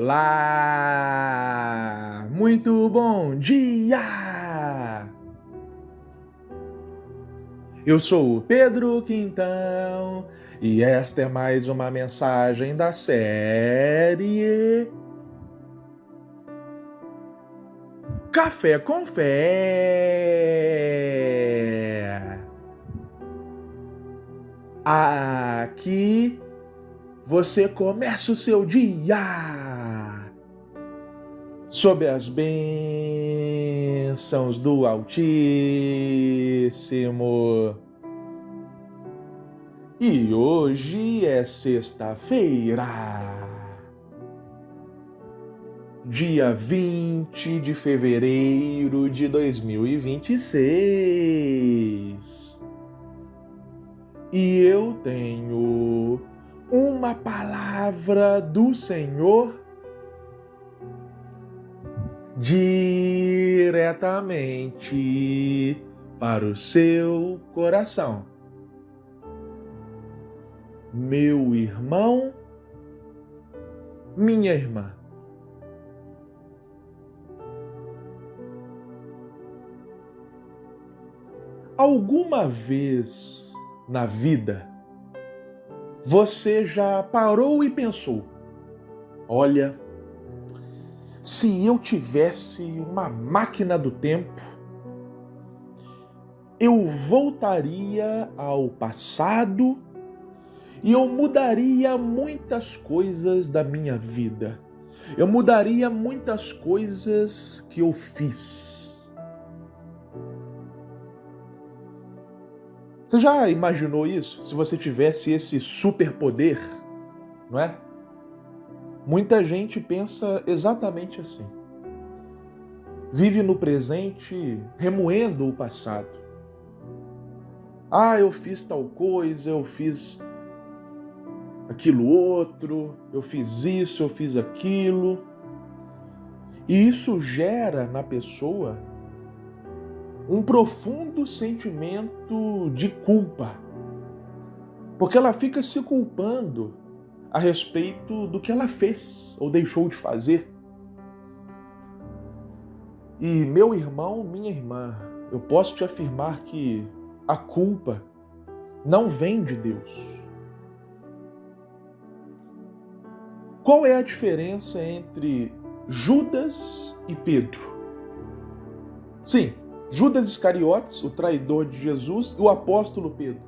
Olá! Muito bom dia! Eu sou o Pedro Quintão e esta é mais uma mensagem da série Café com Fé. Aqui você começa o seu dia sob as bênçãos do Altíssimo. E hoje é sexta-feira, dia 20 de fevereiro de 2026. E eu tenho uma palavra do Senhor diretamente para o seu coração. Meu irmão, minha irmã. Alguma vez na vida você já parou e pensou: olha, se eu tivesse uma máquina do tempo, eu voltaria ao passado e eu mudaria muitas coisas da minha vida. Eu mudaria muitas coisas que eu fiz. Você já imaginou isso? Se você tivesse esse superpoder, não é? Muita gente pensa exatamente assim. Vive no presente remoendo o passado. Ah, eu fiz tal coisa, eu fiz aquilo outro, eu fiz isso, eu fiz aquilo. E isso gera na pessoa um profundo sentimento de culpa. Porque ela fica se culpando a respeito do que ela fez ou deixou de fazer. E meu irmão, minha irmã, eu posso te afirmar que a culpa não vem de Deus. Qual é a diferença entre Judas e Pedro? Sim, Judas Iscariotes, o traidor de Jesus, e o apóstolo Pedro.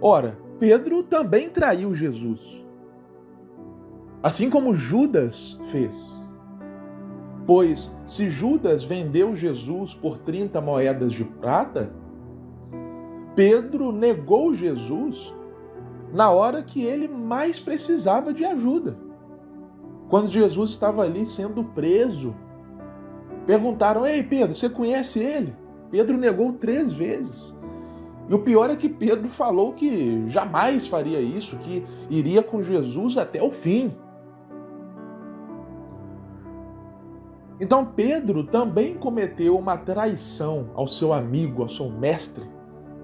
Ora, Pedro também traiu Jesus, assim como Judas fez. Pois se Judas vendeu Jesus por 30 moedas de prata, Pedro negou Jesus na hora que ele mais precisava de ajuda. Quando Jesus estava ali sendo preso, perguntaram: ei Pedro, você conhece ele? Pedro negou 3 vezes. E o pior é que Pedro falou que jamais faria isso, que iria com Jesus até o fim. Então Pedro também cometeu uma traição ao seu amigo, ao seu mestre,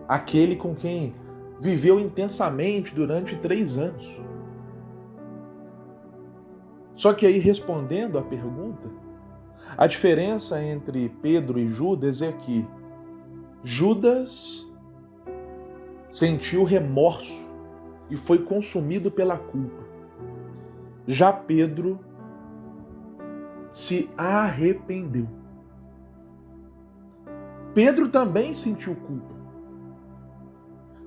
aquele com quem viveu intensamente durante 3 anos. Só que aí, respondendo à pergunta, a diferença entre Pedro e Judas é que Judas sentiu remorso e foi consumido pela culpa. Já Pedro se arrependeu. Pedro também sentiu culpa.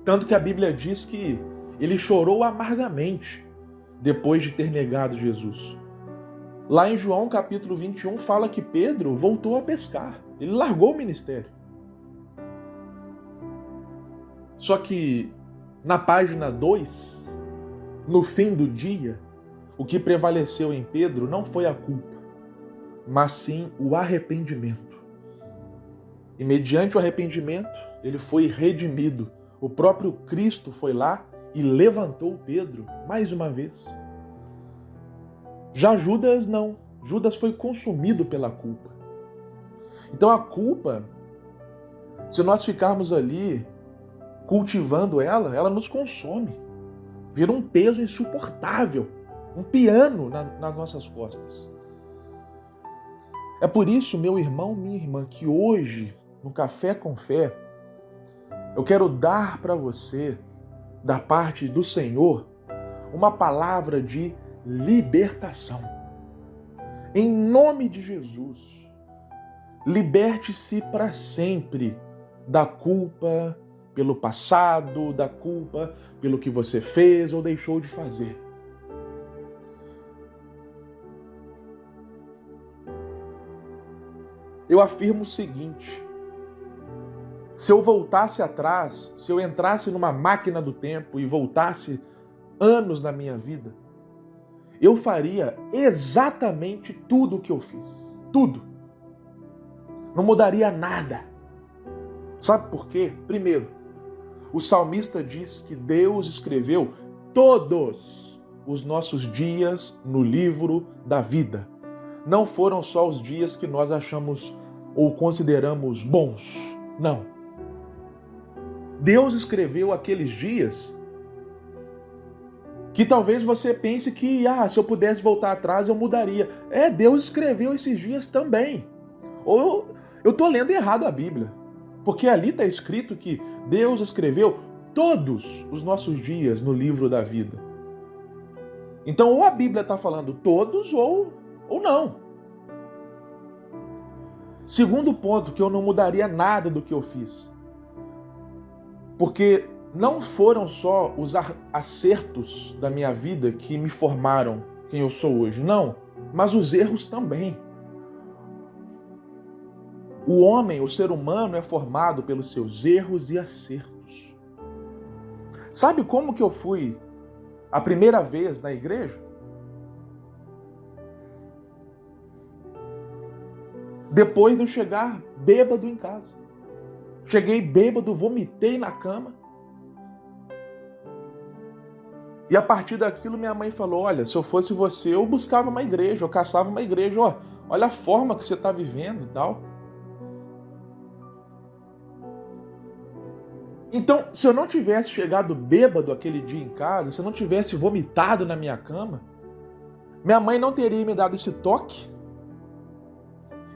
Tanto que a Bíblia diz que ele chorou amargamente depois de ter negado Jesus. Lá em João capítulo 21 fala que Pedro voltou a pescar. Ele largou o ministério. Só que na página 2, no fim do dia, o que prevaleceu em Pedro não foi a culpa, mas sim o arrependimento. E mediante o arrependimento, ele foi redimido. O próprio Cristo foi lá e levantou Pedro mais uma vez. Já Judas não. Judas foi consumido pela culpa. Então a culpa, se nós ficarmos ali cultivando ela, ela nos consome. Vira um peso insuportável um piano nas nossas costas. É por isso, meu irmão, minha irmã, que hoje, no Café com Fé, eu quero dar para você, da parte do Senhor, uma palavra de libertação. Em nome de Jesus, liberte-se para sempre da culpa pelo passado, da culpa pelo que você fez ou deixou de fazer. Eu afirmo o seguinte: se eu voltasse atrás, se eu entrasse numa máquina do tempo e voltasse anos na minha vida, eu faria exatamente tudo o que eu fiz. Tudo. Não mudaria nada. Sabe por quê? Primeiro, o salmista diz que Deus escreveu todos os nossos dias no livro da vida. Não foram só os dias que nós achamos ou consideramos bons. Não. Deus escreveu aqueles dias que talvez você pense que, se eu pudesse voltar atrás, eu mudaria. Deus escreveu esses dias também. Ou eu estou lendo errado a Bíblia. Porque ali está escrito que Deus escreveu todos os nossos dias no livro da vida. Então, ou a Bíblia está falando todos ou não. Segundo ponto, que eu não mudaria nada do que eu fiz. Porque não foram só os acertos da minha vida que me formaram quem eu sou hoje, não, mas os erros também. O homem, o ser humano, é formado pelos seus erros e acertos. Sabe como que eu fui a primeira vez na igreja? Depois de eu chegar bêbado em casa. Cheguei bêbado, vomitei na cama. E a partir daquilo minha mãe falou: olha, se eu fosse você, eu buscava uma igreja, eu caçava uma igreja. Olha a forma que você está vivendo e tal. Então, se eu não tivesse chegado bêbado aquele dia em casa, se eu não tivesse vomitado na minha cama, minha mãe não teria me dado esse toque.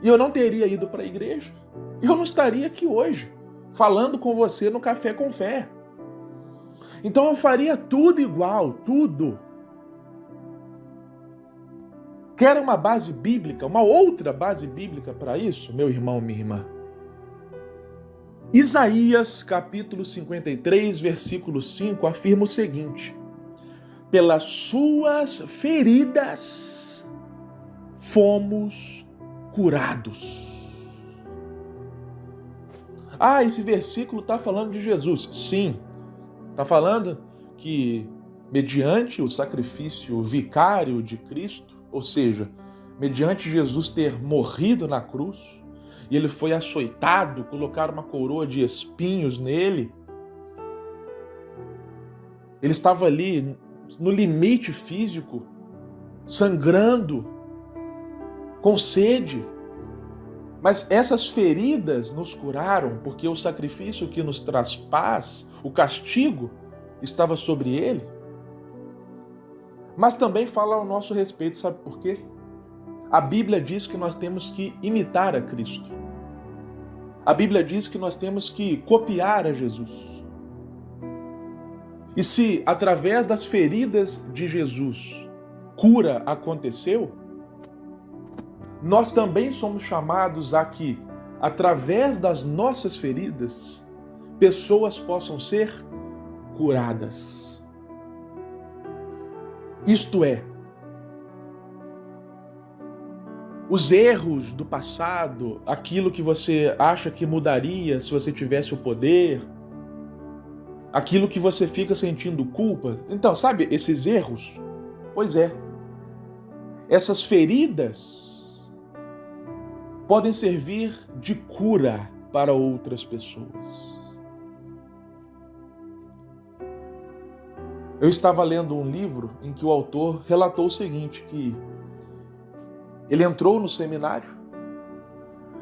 E eu não teria ido para a igreja. E eu não estaria aqui hoje, falando com você no Café com Fé. Então eu faria tudo igual, tudo. Quer uma base bíblica, uma outra base bíblica para isso, meu irmão, minha irmã? Isaías, capítulo 53, versículo 5, afirma o seguinte: pelas suas feridas fomos curados. Esse versículo está falando de Jesus. Sim, está falando que mediante o sacrifício vicário de Cristo, ou seja, mediante Jesus ter morrido na cruz, e ele foi açoitado, colocaram uma coroa de espinhos nele. Ele estava ali no limite físico, sangrando, com sede. Mas essas feridas nos curaram, porque o sacrifício que nos traz paz, o castigo, estava sobre ele. Mas também fala ao nosso respeito, sabe por quê? A Bíblia diz que nós temos que imitar a Cristo. A Bíblia diz que nós temos que copiar a Jesus. E se através das feridas de Jesus cura aconteceu, nós também somos chamados a que, através das nossas feridas, pessoas possam ser curadas. Isto é, os erros do passado, aquilo que você acha que mudaria se você tivesse o poder, aquilo que você fica sentindo culpa. Então, sabe, esses erros? Pois é, essas feridas podem servir de cura para outras pessoas. Eu estava lendo um livro em que o autor relatou o seguinte, que ele entrou no seminário,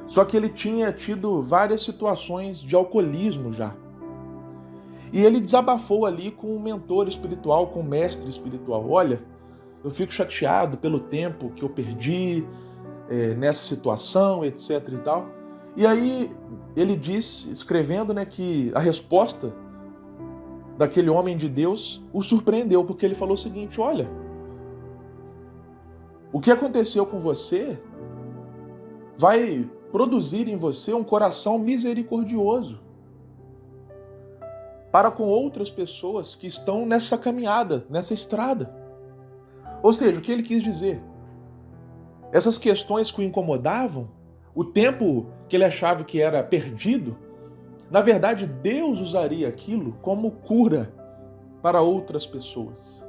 só que ele tinha tido várias situações de alcoolismo já. E ele desabafou ali com um mentor espiritual, com um mestre espiritual. Olha, eu fico chateado pelo tempo que eu perdi nessa situação, etc e tal. E aí ele diz, escrevendo, né, que a resposta daquele homem de Deus o surpreendeu, porque ele falou o seguinte: olha, o que aconteceu com você vai produzir em você um coração misericordioso para com outras pessoas que estão nessa caminhada, nessa estrada. Ou seja, o que ele quis dizer? Essas questões que o incomodavam, o tempo que ele achava que era perdido, na verdade Deus usaria aquilo como cura para outras pessoas.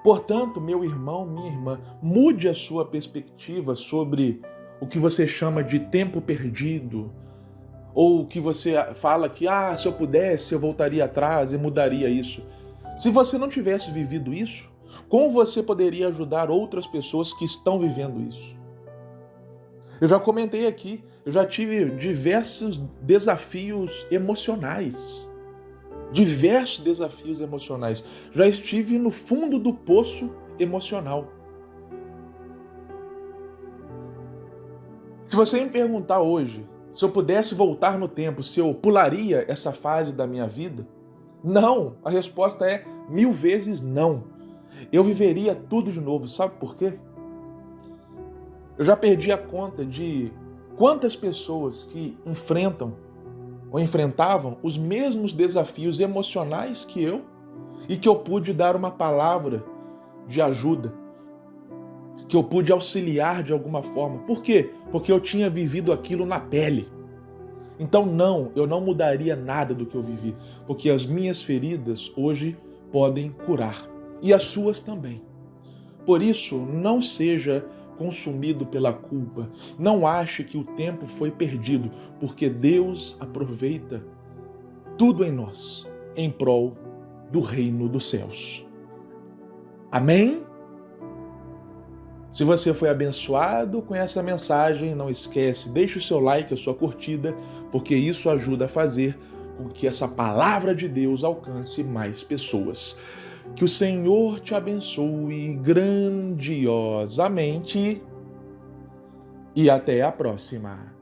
Portanto, meu irmão, minha irmã, mude a sua perspectiva sobre o que você chama de tempo perdido, ou o que você fala que, se eu pudesse, eu voltaria atrás e mudaria isso. Se você não tivesse vivido isso, como você poderia ajudar outras pessoas que estão vivendo isso? Eu já comentei aqui, eu já tive diversos desafios emocionais. Diversos desafios emocionais. Já estive no fundo do poço emocional. Se você me perguntar hoje, se eu pudesse voltar no tempo, se eu pularia essa fase da minha vida, não. A resposta é 1000 vezes não. Eu viveria tudo de novo. Sabe por quê? Eu já perdi a conta de quantas pessoas que enfrentam ou enfrentavam os mesmos desafios emocionais que eu e que eu pude dar uma palavra de ajuda, que eu pude auxiliar de alguma forma. Por quê? Porque eu tinha vivido aquilo na pele. Então não, eu não mudaria nada do que eu vivi, porque as minhas feridas hoje podem curar e as suas também. Por isso, não seja consumido pela culpa. Não ache que o tempo foi perdido, porque Deus aproveita tudo em nós, em prol do reino dos céus. Amém? Se você foi abençoado com essa mensagem, não esquece, deixe o seu like, a sua curtida, porque isso ajuda a fazer com que essa palavra de Deus alcance mais pessoas. Que o Senhor te abençoe grandiosamente e até a próxima.